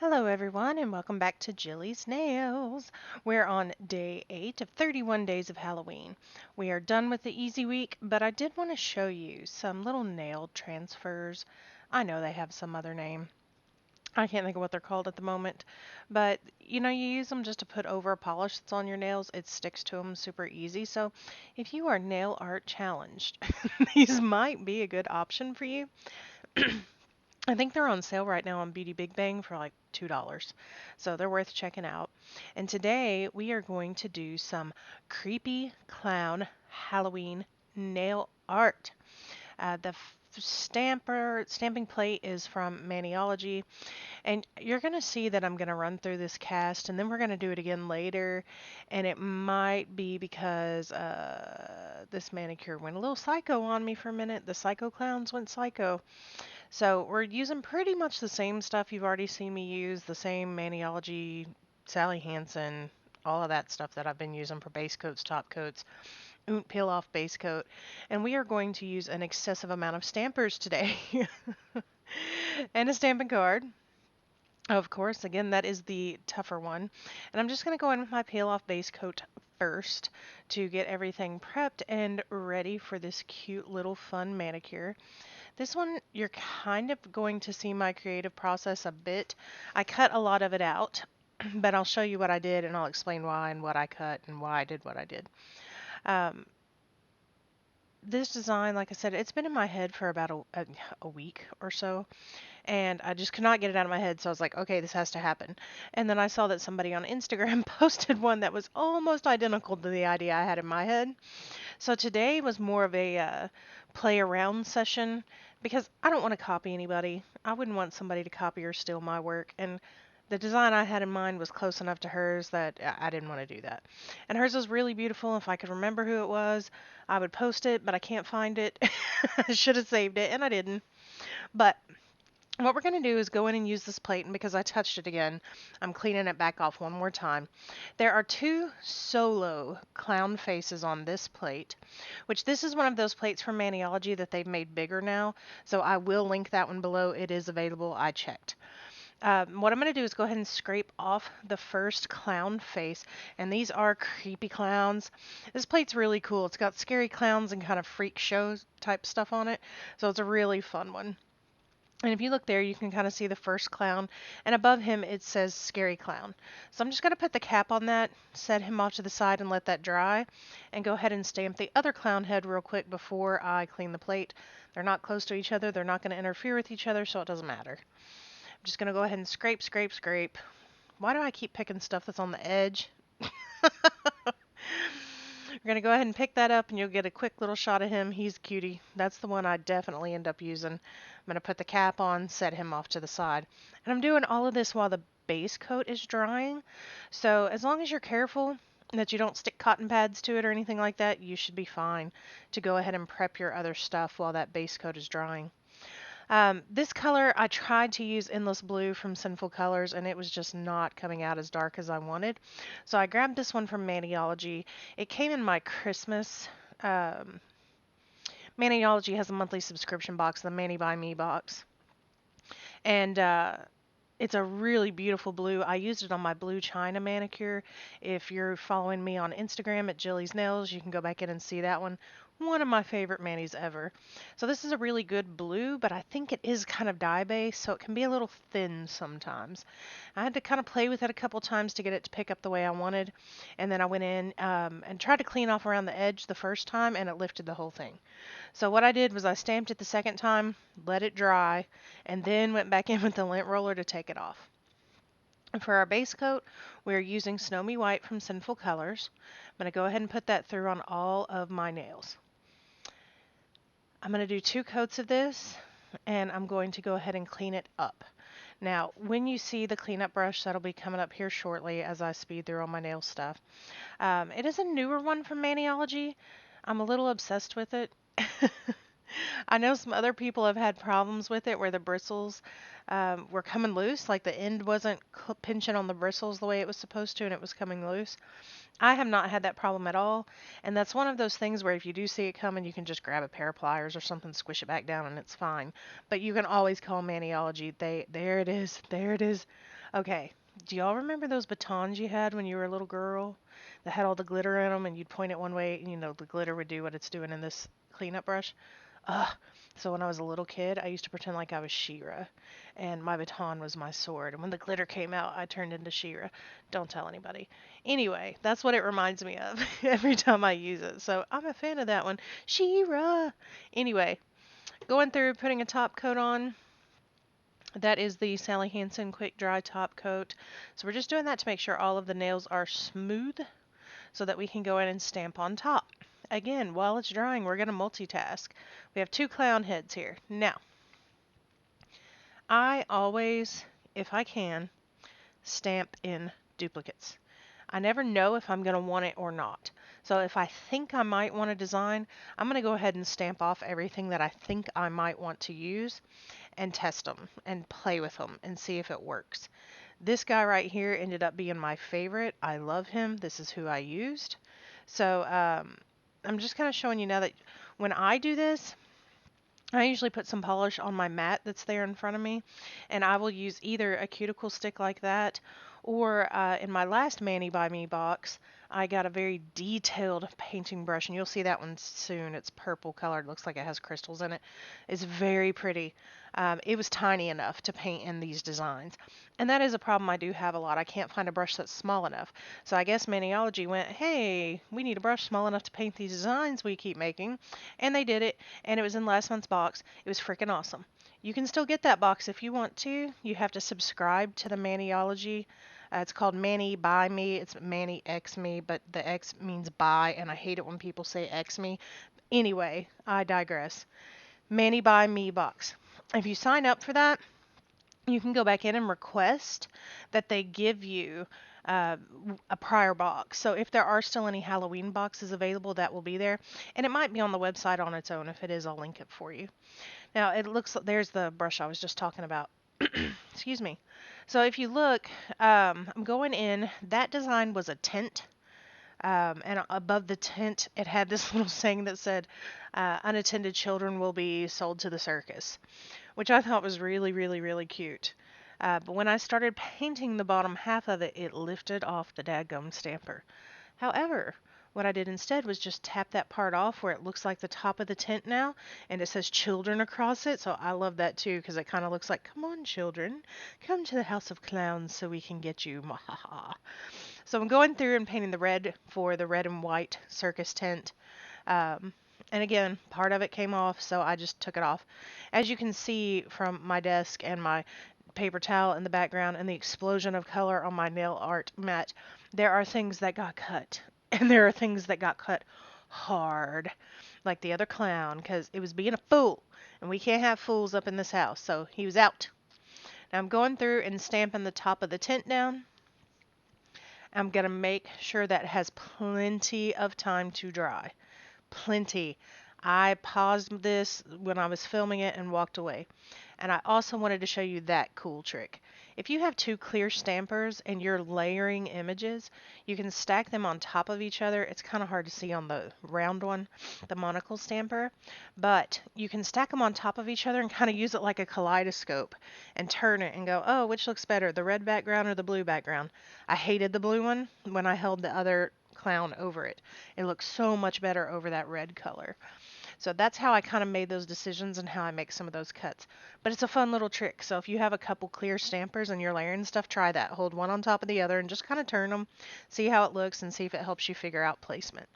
Hello, everyone, and welcome back to Jilly's Nails. We're on day 8 of 31 days of Halloween. We are done with the easy week, but I did want to show you some little nail transfers. I know they have some other name. I can't think of what they're called at the moment, but you use them just to put over a polish that's on your nails. It sticks to them super easy. So, if you are nail art challenged, these might be a good option for you. I think they're on sale right now on Beauty Big Bang for like $2. So they're worth checking out. And today we are going to do some creepy clown Halloween nail art. The stamping plate is from Maniology, and you're going to see that I'm going to run through this cast and then we're going to do it again later. And it might be because this manicure went a little psycho on me for a minute. The psycho clowns went psycho. So we're using pretty much the same stuff you've already seen me use, the same Maniology, Sally Hansen, all of that stuff that I've been using for base coats, top coats, peel off base coat. And we are going to use an excessive amount of stampers today. And a stamping card. Of course, again, that is the tougher one. And I'm just going to go in with my peel off base coat first to get everything prepped and ready for this cute little fun manicure. This one, you're kind of going to see my creative process a bit. I cut a lot of it out, but I'll show you what I did and I'll explain why and what I cut and why I did what I did. Um, this design, like I said, it's been in my head for about a week or so, and I just could not get it out of my head. So I was like, okay, this has to happen. And then I saw that somebody on Instagram posted one that was almost identical to the idea I had in my head. So today was more of a play around session because I don't want to copy anybody. I wouldn't want somebody to copy or steal my work. And the design I had in mind was close enough to hers that I didn't want to do that. And hers was really beautiful. If I could remember who it was, I would post it, but I can't find it. I should have saved it, and I didn't. But what we're going to do is go in and use this plate, and because I touched it again, I'm cleaning it back off one more time. There are two solo clown faces on this plate, which this is one of those plates from Maniology that they've made bigger now, so I will link that one below. It is available. I checked. What I'm going to do is go ahead and scrape off the first clown face, and these are creepy clowns. This plate's really cool. It's got scary clowns and kind of freak show type stuff on it, so it's a really fun one. And if you look there, you can kind of see the first clown, and above him it says Scary Clown. So I'm just going to put the cap on that, set him off to the side and let that dry, and go ahead and stamp the other clown head real quick before I clean the plate. They're not close to each other, they're not going to interfere with each other, so it doesn't matter. I'm just going to go ahead and scrape, scrape, scrape. Why do I keep picking stuff that's on the edge? We're going to go ahead and pick that up and you'll get a quick little shot of him. He's a cutie. That's the one I definitely end up using. I'm going to put the cap on, set him off to the side. And I'm doing all of this while the base coat is drying. So as long as you're careful that you don't stick cotton pads to it or anything like that, you should be fine to go ahead and prep your other stuff while that base coat is drying. This color, I tried to use Endless Blue from Sinful Colors, and it was just not coming out as dark as I wanted. So I grabbed this one from Maniology. It came in my Christmas. Um, Maniology has a monthly subscription box, the Mani by Me box. And it's a really beautiful blue. I used it on my blue china manicure. If you're following me on Instagram at Jilly's Nails, you can go back in and see that one. One of my favorite manis ever. So this is a really good blue, but I think it is kind of dye based, so it can be a little thin sometimes. I had to kind of play with it a couple times to get it to pick up the way I wanted, and then I went in and tried to clean off around the edge the first time, and it lifted the whole thing. So what I did was I stamped it the second time, let it dry, and then went back in with the lint roller to take it off. And for our base coat, we're using Snowy White from Sinful Colors. I'm going to go ahead and put that through on all of my nails. I'm going to do 2 coats of this, and I'm going to go ahead and clean it up. Now, when you see the cleanup brush, that'll be coming up here shortly as I speed through all my nail stuff. It is a newer one from Maniology. I'm a little obsessed with it. I know some other people have had problems with it where the bristles were coming loose, like the end wasn't pinching on the bristles the way it was supposed to, and it was coming loose. I have not had that problem at all, and that's one of those things where if you do see it coming, you can just grab a pair of pliers or something, squish it back down, and it's fine. But you can always call Maniology. There it is, there it is. Okay. Do y'all remember those batons you had when you were a little girl that had all the glitter in them and you'd point it one way and the glitter would do what it's doing in this cleanup brush? Ugh. So when I was a little kid, I used to pretend like I was She-Ra and my baton was my sword. And when the glitter came out, I turned into She-Ra. Don't tell anybody. Anyway, that's what it reminds me of every time I use it. So I'm a fan of that one. She-Ra. Anyway, going through putting a top coat on. That is the Sally Hansen Quick Dry Top Coat. So we're just doing that to make sure all of the nails are smooth so that we can go in and stamp on top. Again, while it's drying, we're going to multitask. We have two clown heads here. Now, I always, if I can, stamp in duplicates. I never know if I'm going to want it or not. So if I think I might want a design, I'm going to go ahead and stamp off everything that I think I might want to use and test them and play with them and see if it works. This guy right here ended up being my favorite. I love him. This is who I used. So I'm just kind of showing you now that when I do this, I usually put some polish on my mat that's there in front of me, and I will use either a cuticle stick like that, or in my last Mani by Me box, I got a very detailed painting brush, and you'll see that one soon. It's purple colored, looks like it has crystals in it. It's very pretty. It was tiny enough to paint in these designs, and that is a problem I do have a lot. I can't find a brush that's small enough. So I guess Maniology went, hey, we need a brush small enough to paint these designs we keep making, and they did it, and it was in last month's box. It was freaking awesome. You can still get that box if you want to. You have to subscribe to the Maniology. It's called Mani by Me. It's Mani X Me, but the X means by, and I hate it when people say X Me. Anyway, I digress. Mani by Me box. If you sign up for that, you can go back in and request that they give you uh, a prior box. So if there are still any Halloween boxes available, that will be there. And it might be on the website on its own. If it is, I'll link it for you. Now it looks like there's the brush I was just talking about. Excuse me. So if you look, I'm going in. That design was a tent. And above the tent, it had this little saying that said, unattended children will be sold to the circus, which I thought was really, really, really cute. But when I started painting the bottom half of it, it lifted off the dadgum stamper. However, what I did instead was just tap that part off where it looks like the top of the tent now, and it says children across it. So I love that too because it kind of looks like, come on, children, come to the House of Clowns so we can get you. Mahaha. So I'm going through and painting the red for the red and white circus tent. Um, and again, part of it came off, so I just took it off. As you can see from my desk and my paper towel in the background and the explosion of color on my nail art mat, there are things that got cut. And there are things that got cut hard, like the other clown, because it was being a fool. And we can't have fools up in this house, so he was out. Now I'm going through and stamping the top of the tent down. I'm going to make sure that it has plenty of time to dry. Plenty. I paused this when I was filming it and walked away. And I also wanted to show you that cool trick. If you have two clear stampers and you're layering images, you can stack them on top of each other. It's kind of hard to see on the round one, the monocle stamper, but you can stack them on top of each other and kind of use it like a kaleidoscope and turn it and go, oh, which looks better, the red background or the blue background? I hated the blue one when I held the other clown over it. It looks so much better over that red color. So that's how I kind of made those decisions and how I make some of those cuts. But it's a fun little trick. So if you have a couple clear stampers and you're layering stuff, try that. Hold one on top of the other and just kind of turn them, see how it looks, and see if it helps you figure out placement.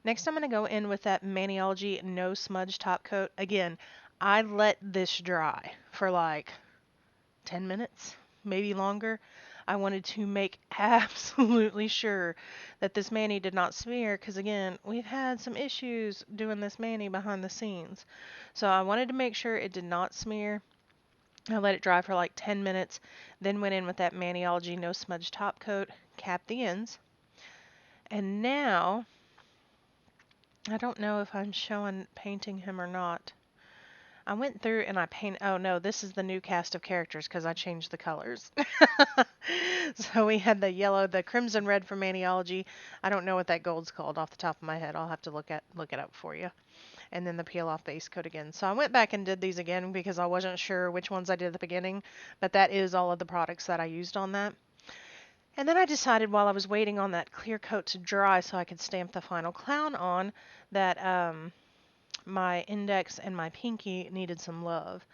Next, I'm going to go in with that Maniology No Smudge Top Coat. Again, I let this dry for like 10 minutes, maybe longer. I wanted to make absolutely sure that this mani did not smear because, again, we've had some issues doing this mani behind the scenes. So I wanted to make sure it did not smear. I let it dry for like 10 minutes, then went in with that Maniology No Smudge Top Coat, capped the ends. And now, I don't know if I'm showing painting him or not. I went through and I painted. Oh no, this is the new cast of characters because I changed the colors. So we had the yellow, the crimson red from Maniology. I don't know what that gold's called off the top of my head. I'll have to look it up for you. and then the peel off base coat again. So I went back and did these again because I wasn't sure which ones I did at the beginning, but that is all of the products that I used on that. And then I decided while I was waiting on that clear coat to dry so I could stamp the final clown on that my index and my pinky needed some love.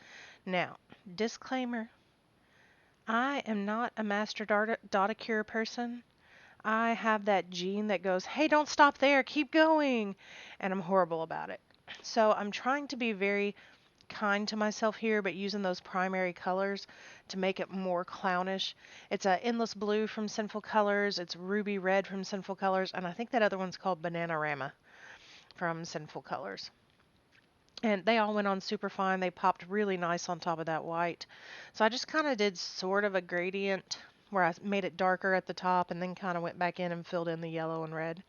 Now, disclaimer, I am not a master Dotacure person. I have that gene that goes, hey, don't stop there, keep going. And I'm horrible about it. So I'm trying to be very kind to myself here, but using those primary colors to make it more clownish. It's a Endless Blue from Sinful Colors. It's Ruby Red from Sinful Colors. And I think that other one's called Bananarama from Sinful Colors. And they all went on super fine. They popped really nice on top of that white. So I just kind of did sort of a gradient where I made it darker at the top and then kind of went back in and filled in the yellow and red.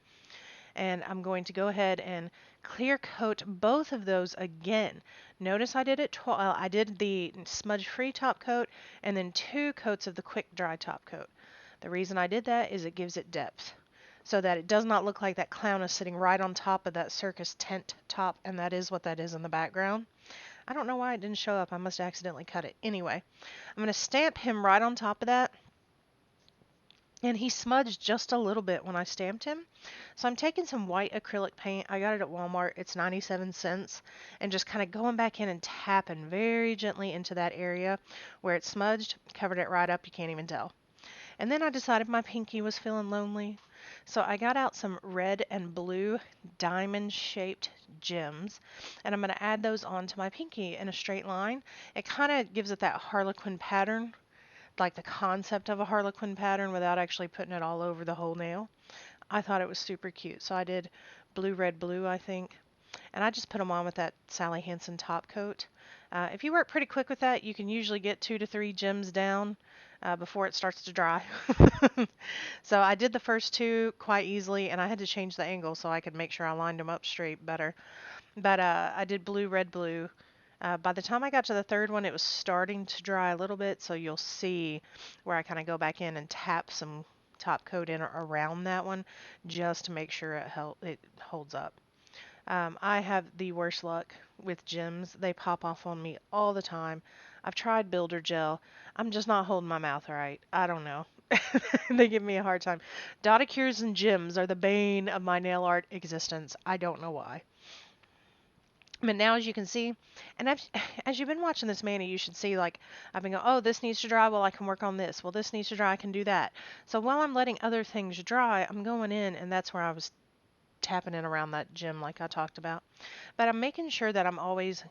And I'm going to go ahead and clear coat both of those again. Notice I did it I did the smudge free top coat and then 2 coats of the quick dry top coat. The reason I did that is it gives it depth so that it does not look like that clown is sitting right on top of that circus tent top, and that is what that is in the background. I don't know why it didn't show up. I must have accidentally cut it. Anyway, I'm going to stamp him right on top of that. And he smudged just a little bit when I stamped him. So I'm taking some white acrylic paint. I got it at Walmart. It's 97 cents. And just kind of going back in and tapping very gently into that area where it smudged, covered it right up. You can't even tell. And then I decided my pinky was feeling lonely. So I got out some red and blue diamond-shaped gems, and I'm going to add those onto my pinky in a straight line. It kind of gives it that harlequin pattern, like the concept of a harlequin pattern without actually putting it all over the whole nail. I thought it was super cute. So I did blue, red, blue, I think. And I just put them on with that Sally Hansen top coat. If you work pretty quick with that, you can usually get 2 to 3 gems down before it starts to dry. So I did the first 2 quite easily, and I had to change the angle so I could make sure I lined them up straight better. But I did blue, red, blue. By the time I got to the 3rd one, it was starting to dry a little bit, so you'll see where I kind of go back in and tap some top coat in around that one just to make sure it holds up. I have the worst luck with gems. They pop off on me all the time. I've tried builder gel. I'm just not holding my mouth right. I don't know. They give me a hard time. Dotacures and gems are the bane of my nail art existence. I don't know why. But now, as you can see, and as you've been watching this Manny, you should see, like, I've been going, oh, this needs to dry, well, I can work on this. Well, this needs to dry, I can do that. So while I'm letting other things dry, I'm going in, and that's where I was tapping in around that gem like I talked about. But I'm making sure that I'm always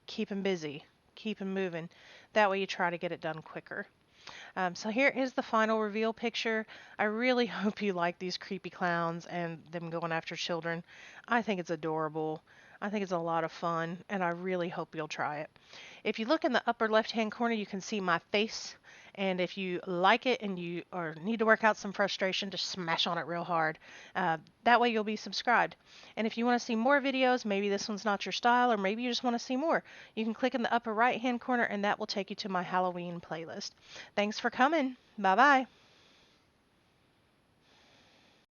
keeping busy, keeping moving. That way you try to get it done quicker. So here is the final reveal picture. I really hope you like these creepy clowns and them going after children. I think it's adorable. I think it's a lot of fun, and I really hope you'll try it. If you look in the upper left-hand corner, you can see my face. And if you like it and you or need to work out some frustration, just smash on it real hard. That way you'll be subscribed. And if you want to see more videos, maybe this one's not your style, or maybe you just want to see more, you can click in the upper right-hand corner, and that will take you to my Halloween playlist. Thanks for coming. Bye-bye.